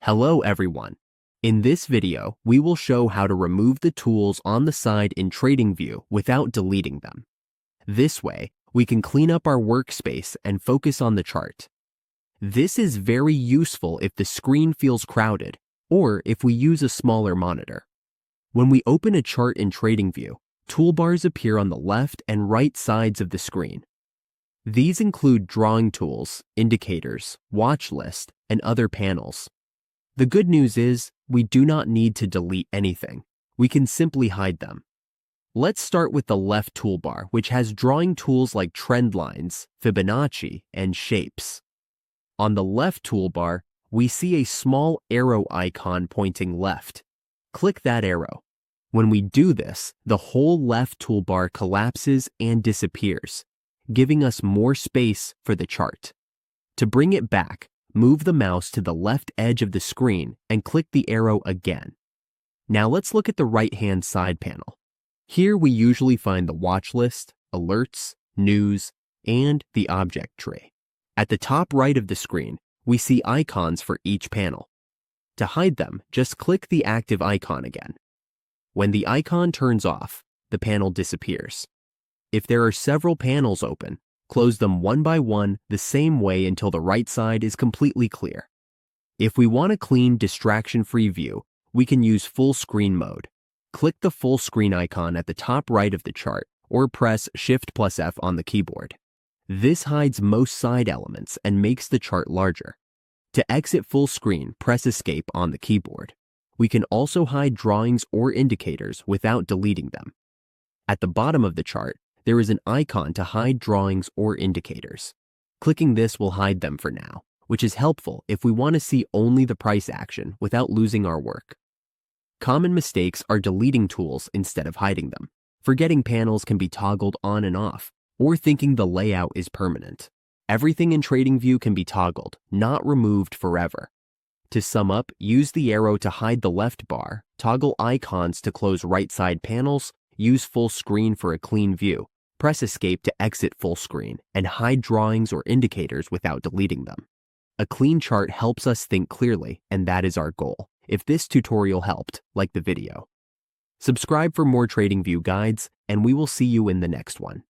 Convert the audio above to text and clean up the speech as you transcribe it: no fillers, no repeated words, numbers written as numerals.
Hello everyone. In this video, we will show how to remove the tools on the side in Tradingview without deleting them. This way, we can clean up our workspace and focus on the chart. This is very useful if the screen feels crowded or if we use a smaller monitor. When we open a chart in Tradingview, toolbars appear on the left and right sides of the screen. These include drawing tools, indicators, watch list, and other panels. The good news is, we do not need to delete anything. We can simply hide them. Let's start with the left toolbar, which has drawing tools like trend lines, Fibonacci, and shapes. On the left toolbar, we see a small arrow icon pointing left. Click that arrow. When we do this, the whole left toolbar collapses and disappears, giving us more space for the chart. To bring it back, move the mouse to the left edge of the screen and click the arrow again. Now let's look at the right-hand side panel. Here we usually find the watch list, alerts, news, and the object tree. At the top right of the screen, we see icons for each panel. To hide them, just click the active icon again. When the icon turns off, the panel disappears. If there are several panels open, close them one by one the same way until the right side is completely clear. If we want a clean, distraction-free view, we can use full screen mode. Click the full screen icon at the top right of the chart or press Shift+F on the keyboard. This hides most side elements and makes the chart larger. To exit full screen, press Escape on the keyboard. We can also hide drawings or indicators without deleting them. At the bottom of the chart, there is an icon to hide drawings or indicators. Clicking this will hide them for now, which is helpful if we want to see only the price action without losing our work. Common mistakes are deleting tools instead of hiding them, forgetting panels can be toggled on and off, or thinking the layout is permanent. Everything in Tradingview can be toggled, not removed forever. To sum up, use the arrow to hide the left bar, toggle icons to close right side panels, use full screen for a clean view, press Escape to exit full screen, and hide drawings or indicators without deleting them. A clean chart helps us think clearly, and that is our goal. If this tutorial helped, like the video. Subscribe for more Tradingview guides, and we will see you in the next one.